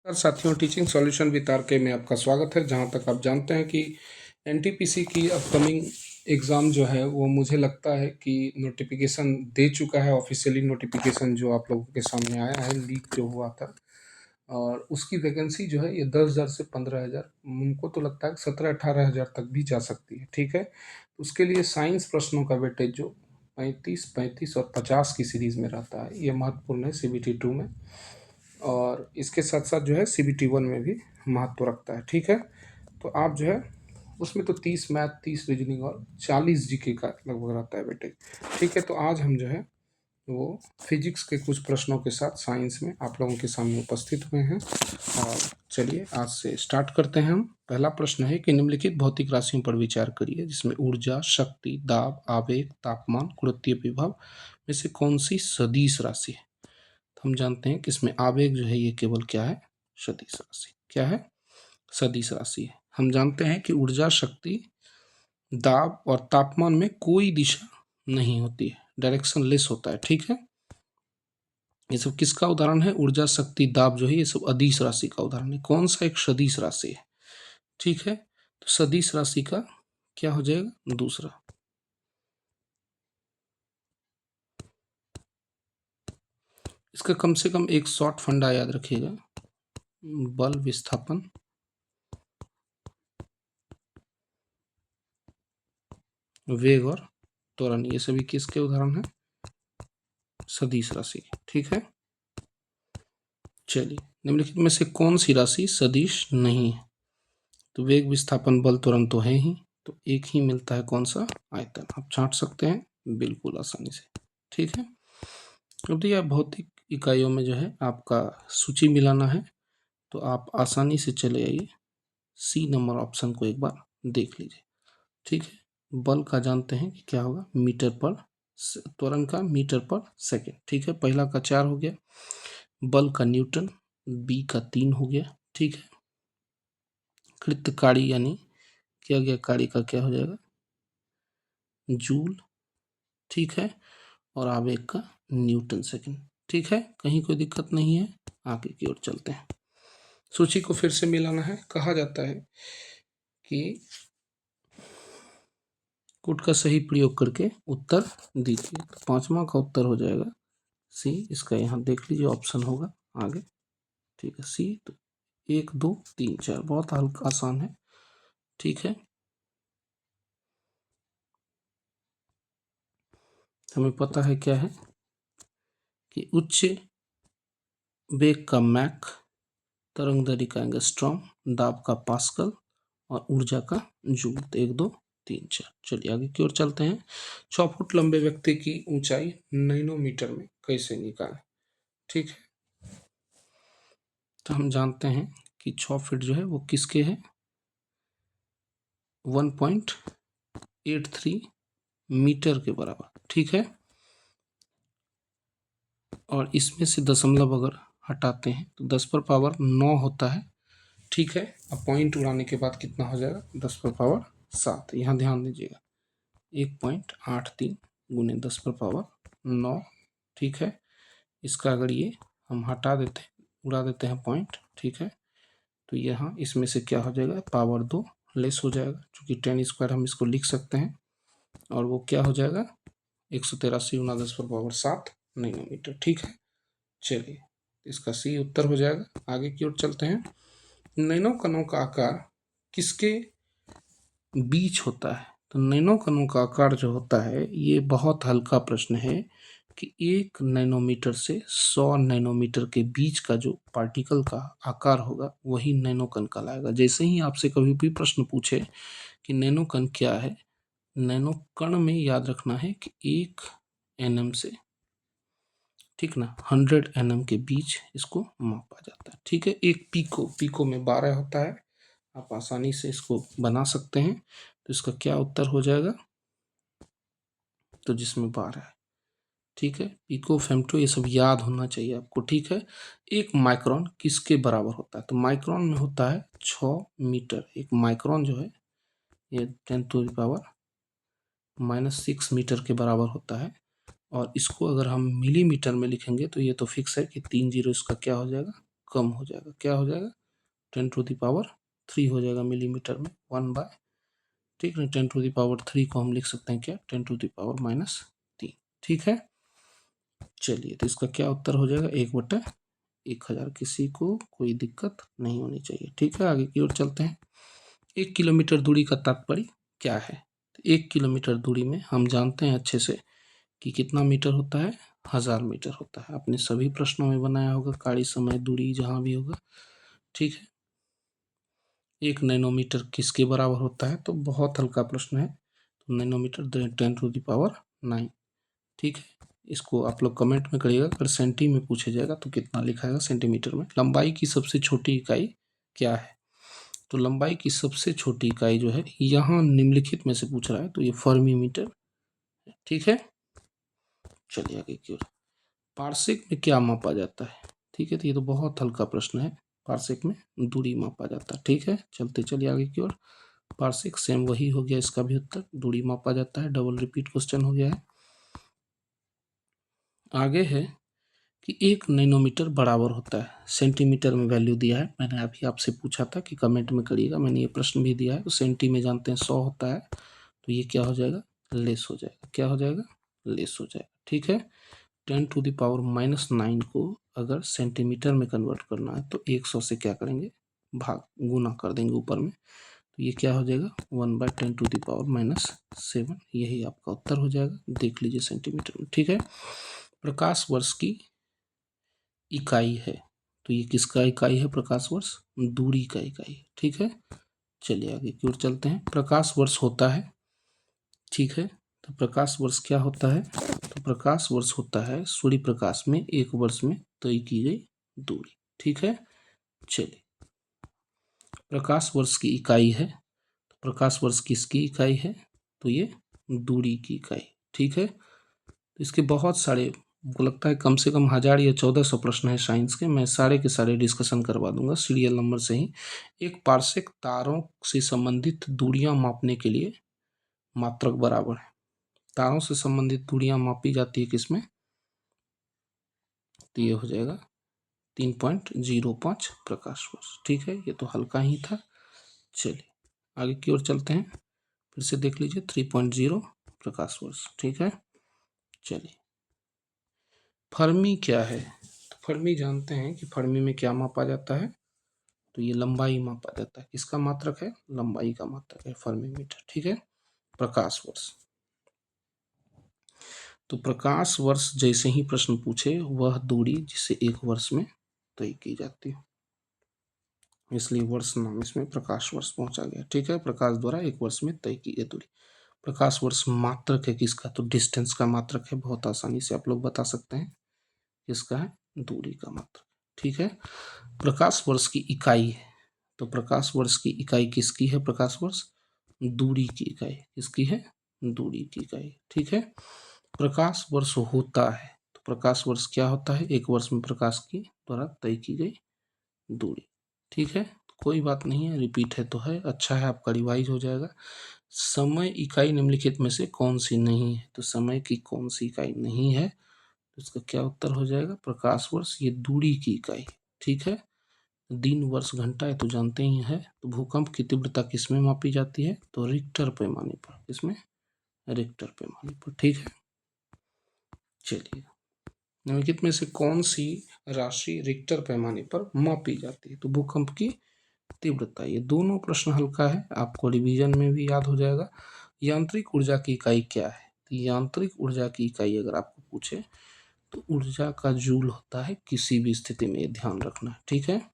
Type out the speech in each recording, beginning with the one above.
नमस्कार साथियों, teaching solution with are के में आपका स्वागत है। जहां तक आप जानते हैं कि एनटीपीसी की अपकमिंग एग्ज़ाम जो है वो मुझे लगता है कि नोटिफिकेशन दे चुका है। ऑफिशियली नोटिफिकेशन जो आप लोगों के सामने आया है, लीक जो हुआ था, और उसकी वैकेंसी जो है ये 10,000 से 15,000, उनको तो लगता है 17-18 हज़ार तक भी जा सकती है। ठीक है, उसके लिए साइंस प्रश्नों का वेटेज जो 35, 35 और 50 की सीरीज़ में रहता है, ये महत्वपूर्ण है CBT 2 में, और इसके साथ साथ जो है CBT 1 में भी महत्व रखता है। ठीक है, तो आप जो है उसमें तो 30 मैथ, 30 रीजनिंग और 40 जीके का लगभग रहता है बेटे। ठीक है, तो आज हम जो है वो फिजिक्स के कुछ प्रश्नों के साथ साइंस में आप लोगों के सामने उपस्थित हुए हैं, और चलिए आज से स्टार्ट करते हैं हम। पहला प्रश्न है कि निम्नलिखित भौतिक राशियों पर विचार करिए, जिसमें ऊर्जा, शक्ति, दाब, आवेग, तापमान, गुरुत्वीय विभव में से कौन सी सदिश राशि है। तो हम जानते हैं कि इसमें आवेग जो है ये केवल क्या है, सदिश राशि। क्या है, सदिश राशि है। हम जानते हैं कि ऊर्जा, शक्ति, दाब और तापमान में कोई दिशा नहीं होती है, डायरेक्शन लेस होता है। ठीक है, ये सब किसका उदाहरण है, ऊर्जा, शक्ति, दाब जो है ये सब अदिश राशि का उदाहरण है। कौन सा एक सदिश राशि है। ठीक है, तो सदिश राशि का क्या हो जाएगा, दूसरा। इसका कम से कम एक शॉर्ट फंडा याद रखिएगा, बल, विस्थापन, वेग और त्वरण, ये सभी किसके उदाहरण है, सदिश राशि। ठीक है, चलिए निम्नलिखित में से कौन सी राशि सदिश नहीं है। तो वेग, विस्थापन, बल, त्वरण तो है ही, तो एक ही मिलता है, कौन सा, आयतन। आप छांट सकते हैं बिल्कुल आसानी से। ठीक है, अब यह भौतिक इकाइयों में जो है आपका सूची मिलाना है, तो आप आसानी से चले आइए, सी नंबर ऑप्शन को एक बार देख लीजिए। ठीक है, बल का जानते हैं कि क्या होगा, मीटर पर, त्वरण का मीटर पर सेकेंड। ठीक है, पहला का 4 हो गया, बल का न्यूटन, बी का 3 हो गया। ठीक है, कृतकारी यानी किया गया कार्य का क्या हो जाएगा, जूल। ठीक है, और आवेग का न्यूटन सेकेंड। ठीक है, कहीं कोई दिक्कत नहीं है, आगे की ओर चलते हैं। सूची को फिर से मिलाना है। कहा जाता है कि कूट का सही प्रयोग करके उत्तर दीजिए। तो पांचवा का उत्तर हो जाएगा सी। इसका यहाँ देख लीजिए ऑप्शन होगा आगे। ठीक है, सी। तो 1, 2, 3, 4 बहुत हल्का आसान है। ठीक है, हमें पता है क्या है कि उच्च वेग का मैक, तरंग दैर्ध्य का एंगस्ट्रॉम, दाब का पास्कल और ऊर्जा का जूल। 1, 2, 3, 4। चलिए आगे की ओर चलते हैं। 6 फुट लंबे व्यक्ति की ऊंचाई नैनोमीटर में कैसे निकालें। ठीक है, तो हम जानते हैं कि 6 फीट जो है वो किसके है, 1.83 मीटर के बराबर। ठीक है, और इसमें से दशमलव अगर हटाते हैं तो 10 पर पावर 9 होता है। ठीक है, अब पॉइंट उड़ाने के बाद कितना हो जाएगा, 10 पर पावर 7। यहाँ ध्यान दीजिएगा, 1.83 गुने 10 पर पावर 9। ठीक है, इसका अगर ये हम हटा देते हैं, उड़ा देते हैं पॉइंट। ठीक है, तो यहाँ इसमें से क्या हो जाएगा, पावर 2 लेस हो जाएगा, क्योंकि 10 स्क्वायर हम इसको लिख सकते हैं, और वो क्या हो जाएगा, 183 गुना 10 पर पावर 7 नैनोमीटर। ठीक है, चलिए इसका सी उत्तर हो जाएगा। आगे की ओर चलते हैं। नैनो कणों का आकार किसके बीच होता है। तो नैनो कणों का आकार जो होता है ये बहुत हल्का प्रश्न है कि 1 नैनोमीटर से 100 नैनोमीटर के बीच का जो पार्टिकल का आकार होगा वही नैनो कण कहलाएगा। जैसे ही आपसे कभी भी प्रश्न पूछे कि नैनो कण क्या है, नैनो कण में याद रखना है कि 1 nm से, ठीक ना, 100 nm के बीच इसको मापा जाता है। ठीक है, एक पीको में 12 होता है, आप आसानी से इसको बना सकते हैं। तो इसका क्या उत्तर हो जाएगा, तो जिसमें 12 है। ठीक है, पिको, फेम्टो ये सब याद होना चाहिए आपको। ठीक है, एक माइक्रोन किसके बराबर होता है। तो माइक्रोन में होता है 6 मीटर। एक माइक्रोन जो है ये 10⁻⁻⁶ मीटर के बराबर होता है, और इसको अगर हम मिलीमीटर में लिखेंगे तो ये तो फिक्स है कि 3 जीरो इसका क्या हो जाएगा, कम हो जाएगा। क्या हो जाएगा? 10⁻³ हो जाएगा मिलीमीटर में 1/, ठीक है। 10⁻³ को हम लिख सकते हैं क्या? 10⁻⁻3, ठीक है। चलिए, तो इसका क्या उत्तर हो जाएगा? 1/1000। किसी को कोई दिक्कत नहीं होनी चाहिए, ठीक है। आगे की ओर चलते हैं। 1 किलोमीटर दूरी का तात्पर्य क्या है? 1 किलोमीटर दूरी में हम जानते हैं अच्छे से कि कितना मीटर होता है? 1000 मीटर होता है। आपने सभी प्रश्नों में बनाया होगा, काड़ी समय दूरी जहां भी होगा, ठीक है। 1 नैनोमीटर किसके बराबर होता है? तो बहुत हल्का प्रश्न है। तो नैनोमीटर 10⁹, ठीक है। इसको आप लोग कमेंट में करिएगा। अगर सेंटी में पूछा जाएगा तो कितना लिखाएगा सेंटीमीटर में। लंबाई की सबसे छोटी इकाई क्या है? तो लंबाई की सबसे छोटी इकाई जो है, यहाँ निम्नलिखित में से पूछ रहा है, तो ये फर्मी मीटर, ठीक है। चलिए आगे की ओर। पारसेक में क्या मापा जाता है? ठीक है, तो ये तो बहुत हल्का प्रश्न है। पारसेक में दूरी मापा जाता है, ठीक है। चलते चलिए आगे की ओर। पारसेक सेम वही हो गया, इसका भी उत्तर दूरी मापा जाता है। डबल रिपीट क्वेश्चन हो गया है। आगे है कि 1 नैनोमीटर बराबर होता है, सेंटीमीटर में वैल्यू दिया है। मैंने अभी आपसे पूछा था कि कमेंट में करिएगा, मैंने ये प्रश्न भी दिया है। तो सेंटी में जानते हैं 100 होता है, तो ये क्या हो जाएगा? लेस हो जाएगा। क्या हो जाएगा? लेस हो जाएगा, ठीक है। 10⁻⁻9 को अगर सेंटीमीटर में कन्वर्ट करना है तो 100 से क्या करेंगे? भाग, गुना कर देंगे ऊपर में। तो ये क्या हो जाएगा? 1/10⁻⁷। यही आपका उत्तर हो जाएगा। देख लीजिए सेंटीमीटर में, ठीक है। प्रकाश वर्ष की इकाई है, तो ये किसका इकाई है? प्रकाश वर्ष दूरी का इकाई, ठीक है। चलिए आगे की ओर चलते हैं। प्रकाश वर्ष होता है, ठीक है। तो प्रकाश वर्ष क्या होता है? तो प्रकाश वर्ष होता है सूर्य प्रकाश में एक वर्ष में तय की गई दूरी, ठीक है। चलिए, प्रकाश वर्ष की इकाई है, तो प्रकाश वर्ष किसकी इकाई है? तो ये दूरी की इकाई, ठीक है। तो इसके बहुत सारे, मुझको लगता है कम से कम 1000 या 1400 प्रश्न है साइंस के। मैं सारे के सारे डिस्कशन करवा दूंगा सीरियल नंबर से ही। एक पारसेक तारों से संबंधित दूरियां मापने के लिए मात्रक बराबर है। तारों से संबंधित दूरियां मापी जाती है किसमें? तो ये हो जाएगा 3.05 प्रकाश वर्ष, ठीक है। ये तो हल्का ही था। चलिए आगे की ओर चलते हैं। फिर से देख लीजिए 3.0 प्रकाश वर्ष, ठीक है। चलिए, फर्मी क्या है? तो फर्मी जानते हैं कि फर्मी में क्या मापा जाता है? तो ये लंबाई मापा जाता है। किसका मात्रक है? लंबाई का मात्रक है फर्मी मीटर, ठीक है। प्रकाश वर्ष, तो प्रकाश वर्ष जैसे ही प्रश्न पूछे, वह दूरी जिसे एक वर्ष में तय की जाती है, इसलिए वर्ष नाम इसमें प्रकाश वर्ष पहुंचा गया, ठीक है। प्रकाश द्वारा एक वर्ष में तय की गई दूरी। प्रकाश वर्ष मात्रक है किसका? तो डिस्टेंस का मात्रक है। बहुत आसानी से आप लोग बता सकते हैं किसका है? दूरी का मात्रक, ठीक है। प्रकाश वर्ष की इकाई है, तो प्रकाश वर्ष की इकाई किसकी है? प्रकाश वर्ष दूरी की इकाई। किसकी है? दूरी की इकाई, ठीक है। प्रकाश वर्ष होता है, तो प्रकाश वर्ष क्या होता है? एक वर्ष में प्रकाश की द्वारा तय की गई दूरी, ठीक है। कोई बात नहीं है, रिपीट है तो है, अच्छा है, आपका रिवाइज हो जाएगा। समय इकाई निम्नलिखित में से कौन सी नहीं है? तो समय की कौन सी इकाई नहीं है? तो इसका क्या उत्तर हो जाएगा? प्रकाश वर्ष ये दूरी की इकाई, ठीक है। दिन वर्ष घंटा ये तो जानते ही है। तो भूकंप की तीव्रता किसमें मापी जाती है? तो रिक्टर पैमाने पर। किसमें? रिक्टर पैमाने पर, ठीक है। चलिए, निम्नलिखित में से कौन सी राशि रिक्टर पैमाने पर मापी जाती है? तो भूकंप की तीव्रता। ये दोनों प्रश्न हल्का है, आपको रिवीजन में भी याद हो जाएगा। यांत्रिक ऊर्जा की इकाई क्या है? तो यांत्रिक ऊर्जा की इकाई अगर आपको पूछे तो ऊर्जा का जूल होता है किसी भी स्थिति में, ध्यान रखना, ठीक है।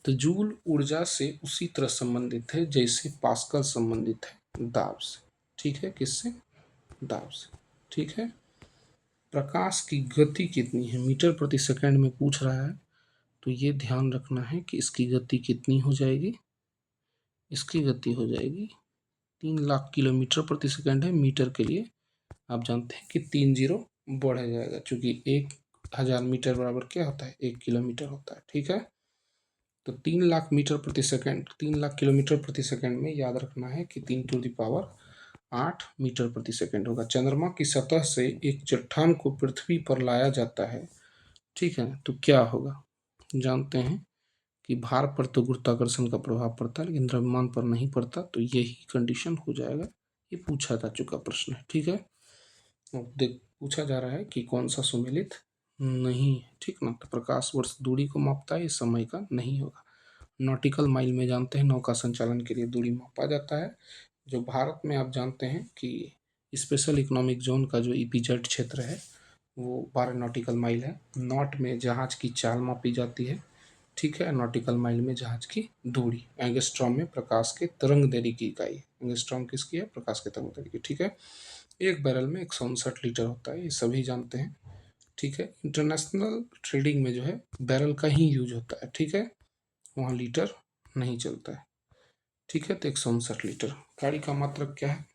तो जूल ऊर्जा से उसी तरह संबंधित है जैसे पास्कल संबंधित है दाब से, ठीक है। किससे? दाब से, ठीक है। प्रकाश की गति कितनी है? मीटर प्रति सेकंड में पूछ रहा है, तो ये ध्यान रखना है कि इसकी गति कितनी हो जाएगी? इसकी गति हो जाएगी 3 लाख किलोमीटर प्रति सेकंड है मीटर के लिए। आप जानते हैं कि 3 जीरो बढ़ जाएगा, चूंकि 1000 मीटर बराबर क्या होता है? 1 किलोमीटर होता है, ठीक है। तो 3 लाख मीटर प्रति सेकंड, 3 लाख किलोमीटर प्रति सेकंड में याद रखना है कि 10⁸ मीटर प्रति सेकंड होगा। चंद्रमा की सतह से एक चट्टान को पृथ्वी पर लाया जाता है, ठीक है, तो क्या होगा? जानते हैं कि भार पर तो गुरुत्वाकर्षण का प्रभाव पड़ता है, लेकिन द्रव्यमान पर नहीं पड़ता, तो यही कंडीशन हो जाएगा। ये पूछा जा चुका प्रश्न है, ठीक है। देख पूछा जा रहा है कि कौन सा सुमेलित नहीं है, ठीक ना। तो प्रकाश वर्ष दूरी को मापता है, ये समय का नहीं होगा। नॉटिकल माइल में जानते हैं नौका संचालन के लिए दूरी मापा जाता है। जो भारत में आप जानते हैं कि स्पेशल इकोनॉमिक जोन का जो ईपीजेड क्षेत्र है वो 12 नॉटिकल माइल है। नॉट में जहाज की चाल मापी जाती है, ठीक है। नॉटिकल माइल में जहाज की दूरी। एंगस्ट्रॉम में प्रकाश के तरंग दैर्ध्य की इकाई है। एंगस्ट्रॉम किसकी है? प्रकाश के तरंग दैर्ध्य की, ठीक है। एक बैरल में 159 लीटर होता है, ये सभी जानते हैं, ठीक है। इंटरनेशनल ट्रेडिंग में जो है बैरल का ही यूज होता है, ठीक है, वहाँ लीटर नहीं चलता है, ठीक है। तो 159 लीटर। काड़ी का मात्रक क्या है?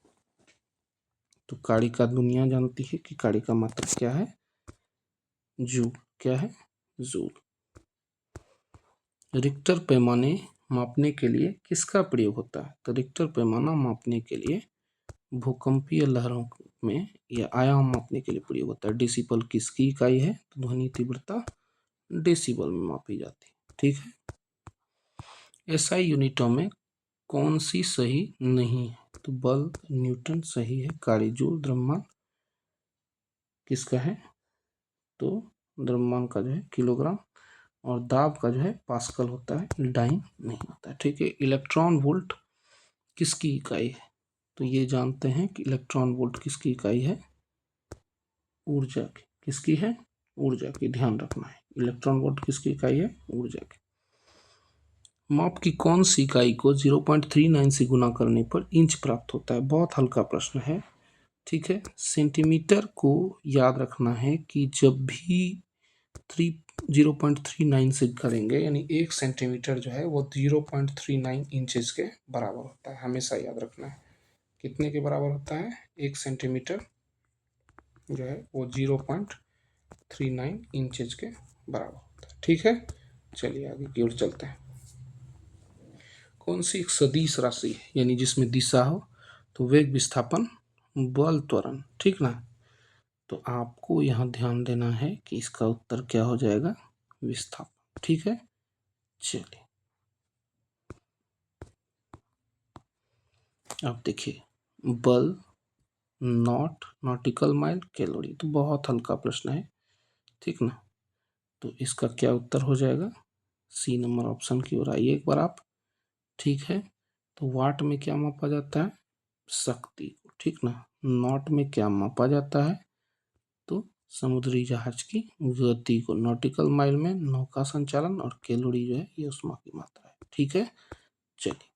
तो काड़ी का दुनिया जानती है कि काड़ी का मात्रक क्या है? जूल। क्या है? जूल। रिक्टर पैमाने मापने के लिए किसका प्रयोग होता है? तो रिक्टर पैमाना मापने के लिए भूकंपीय लहरों में या आयाम मापने के लिए प्रयोग होता है। डेसिबल किसकी इकाई है? तो ध्वनि तीव्रता डेसिबल में मापी जाती है, ठीक है। एसआई यूनिटों में कौन सी सही नहीं है? तो बल न्यूटन सही है। काड़ी जूल। द्रव्यमान किसका है? तो द्रव्यमान का जो है किलोग्राम, और दाब का जो है पास्कल होता है, डाइन नहीं होता है, ठीक है। इलेक्ट्रॉन वोल्ट किसकी इकाई है? तो ये जानते हैं कि इलेक्ट्रॉन वोल्ट किसकी इकाई है? ऊर्जा की। किसकी है? ऊर्जा की, ध्यान रखना है। इलेक्ट्रॉन वोल्ट किसकी इकाई है? ऊर्जा की। माप की कौन सी इकाई को 0.39 से गुना करने पर इंच प्राप्त होता है? बहुत हल्का प्रश्न है, ठीक है। सेंटीमीटर को याद रखना है कि जब भी 0.39 से करेंगे, यानी 1 सेंटीमीटर जो है वो 0.39 इंचेस के बराबर होता है, हमेशा याद रखना है। कितने के बराबर होता है? 1 सेंटीमीटर जो है वो 0.39 इंचेस के बराबर होता है, ठीक है। चलिए आगे की ओर चलते हैं। कौन सी एक सदिश राशि है, यानी जिसमें दिशा हो? तो वेग विस्थापन बल त्वरण, ठीक ना। तो आपको यहाँ ध्यान देना है कि इसका उत्तर क्या हो जाएगा? विस्थापन, ठीक है। चलिए अब देखिए, बल, नॉट, नॉटिकल माइल, कैलोरी, तो बहुत हल्का प्रश्न है, ठीक ना। तो इसका क्या उत्तर हो जाएगा? सी नंबर ऑप्शन की ओर आइए एक बार आप, ठीक है। तो वाट में क्या मापा जाता है? शक्ति को, ठीक ना। नॉट में क्या मापा जाता है? तो समुद्री जहाज की गति को। नॉटिकल माइल में नौका संचालन, और कैलोरी जो है ये ऊष्मा की मात्रा है, ठीक है। चलिए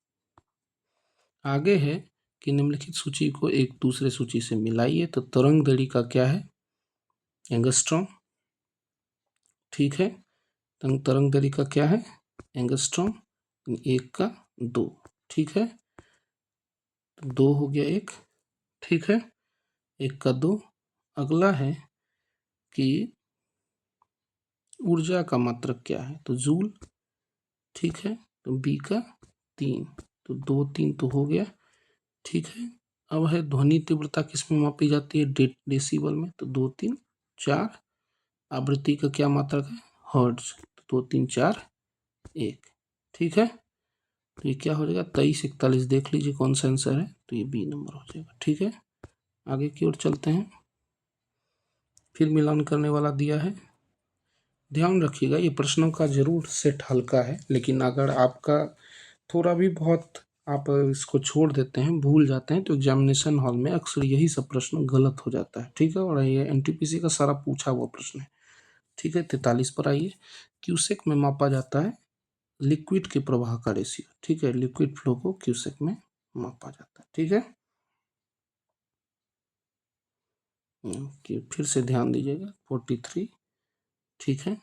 आगे है कि निम्नलिखित सूची को एक दूसरे सूची से मिलाइए। तो तरंग दैर्ध्य का क्या है? एंगस्ट्रॉम, ठीक है। तरंग दैर्ध्य का क्या है? एंगस्ट्रॉम। 1 का 2, ठीक है। 2 हो गया 1, ठीक है। 1 का 2। अगला है कि ऊर्जा का मात्रक क्या है? तो जूल, ठीक है। तो बी का 3, तो 2 3 तो हो गया, ठीक है। अब है ध्वनि तीव्रता किस में मापी जाती है? डेसिबल में। तो 2 3 4। आवृत्ति का क्या मात्रक है? हर्ट्ज। तो 2 3 4 1, ठीक है। तो ये क्या हो जाएगा? 23 41। देख लीजिए कौन सा आंसर है, तो ये बी नंबर हो जाएगा, ठीक है। आगे की ओर चलते हैं। फिर मिलान करने वाला दिया है, ध्यान रखिएगा ये प्रश्नों का जरूर सेट हल्का है, लेकिन अगर आपका थोड़ा भी बहुत आप इसको छोड़ देते हैं, भूल जाते हैं, तो एग्जामिनेशन हॉल में अक्सर यही सब प्रश्न गलत हो जाता है, ठीक है। और ये एनटीपीसी का सारा पूछा हुआ प्रश्न है, ठीक है। 43 पर आइए। क्यूसेक में मापा जाता है लिक्विड के प्रवाह का रेशियो, ठीक है। लिक्विड फ्लो को क्यूसेक में मापा जाता है, ठीक है। फिर से ध्यान दीजिएगा 43, ठीक है।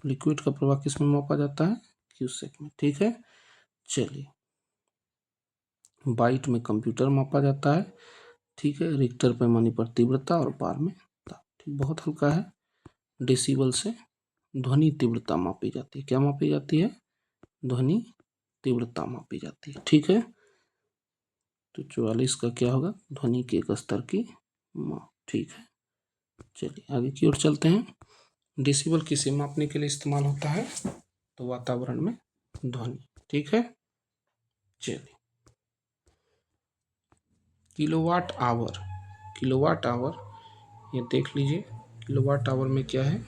लिक्विड का प्रवाह किस में मापा जाता है? क्यूसेक में, ठीक है। चलिए बाइट में कंप्यूटर मापा जाता है, ठीक है। रिक्टर पैमाने पर तीव्रता, और बार में ताप, ठीक। बहुत हल्का है। डेसिबल से ध्वनि तीव्रता मापी जाती है। क्या मापी जाती है? ध्वनि तीव्रता मापी जाती है, ठीक है। तो 44 का क्या होगा? ध्वनि के एक स्तर की माप, ठीक है। चलिए आगे की ओर चलते हैं। डेसिबल किसे मापने के लिए इस्तेमाल होता है? तो वातावरण में ध्वनि। ठीक है, चलिए किलोवाट आवर, किलोवाट आवर ये देख लीजिए, किलोवाट आवर में क्या है,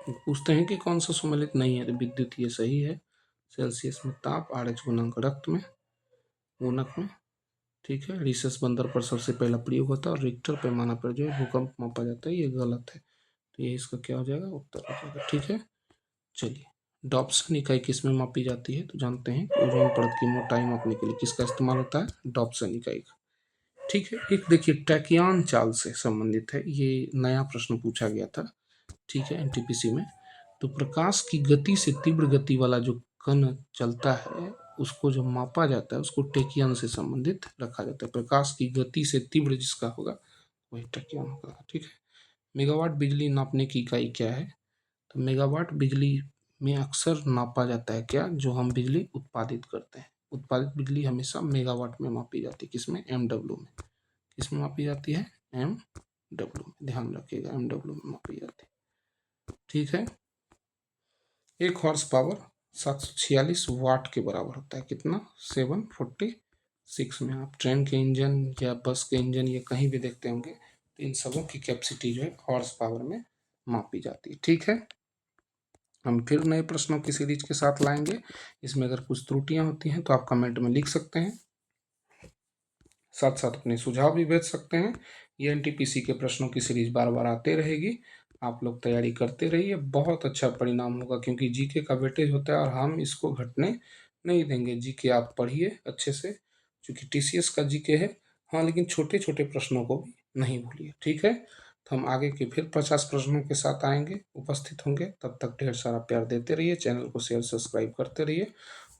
पूछते हैं कि कौन सा सम्मिलित नहीं है, तो विद्युत ये सही है। सेल्सियस में ताप, RH गुणांक रक्त में, गुणक में। ठीक है, रिसेस बंदर पर सबसे पहला प्रयोग होता है और रिक्टर पैमाना पर जो है भूकंप मापा जाता है, ये गलत है, तो ये इसका क्या हो जाएगा, उत्तर हो जाएगा। ठीक है, चलिए डॉप्सन इकाई किस में मापी जाती है, तो जानते हैं ओजोन परत की मोटाई मापने के लिए किसका इस्तेमाल होता है, डॉप्सन इकाई का। ठीक है, एक देखिए टैकियान चाल से संबंधित है, ये नया प्रश्न पूछा गया था। ठीक है, एनटीपीसी में। तो प्रकाश की गति से तीव्र गति वाला जो कण चलता है उसको जब मापा जाता है उसको टैकियन से संबंधित रखा जाता है। प्रकाश की गति से तीव्र जिसका होगा वही टैकियन होगा। ठीक है, मेगावाट बिजली नापने की इकाई क्या है, तो मेगावाट बिजली में अक्सर नापा जाता है क्या, जो हम बिजली उत्पादित करते हैं। उत्पादित बिजली हमेशा मेगावाट में मापी जाती है, किसमें, MW में। किसमें मापी जाती है, MW में, ध्यान रखिएगा MW में मापी जाती है। ठीक है, 1 हॉर्स पावर 746 वाट के बराबर होता है, कितना, 746 में। आप ट्रेन के इंजन या बस के इंजन या कहीं भी देखते होंगे तो इन सबों की कैपेसिटी जो है हॉर्स पावर में मापी जाती है। ठीक है, हम फिर नए प्रश्नों की सीरीज के साथ लाएंगे। इसमें अगर कुछ त्रुटियां होती हैं तो आप कमेंट में लिख सकते हैं, साथ साथ अपने सुझाव भी भेज सकते हैं। ये एनटीपीसी के प्रश्नों की सीरीज बार बार आते रहेगी, आप लोग तैयारी करते रहिए, बहुत अच्छा परिणाम होगा, क्योंकि जीके का वेटेज होता है और हम इसको घटने नहीं देंगे। जीके आप पढ़िए अच्छे से, क्योंकि टीसीएस का जीके है। हाँ, लेकिन छोटे छोटे प्रश्नों को भी नहीं भूलिए। ठीक है, तो हम आगे के फिर 50 प्रश्नों के साथ आएंगे, उपस्थित होंगे। तब तक ढेर सारा प्यार देते रहिए, चैनल को शेयर सब्सक्राइब करते रहिए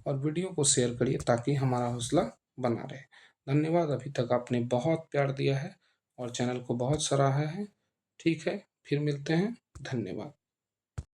और वीडियो को शेयर करिए ताकि हमारा हौसला बना रहे। धन्यवाद, अभी तक आपने बहुत प्यार दिया है और चैनल को बहुत सराहा है। ठीक है, फिर मिलते हैं, धन्यवाद।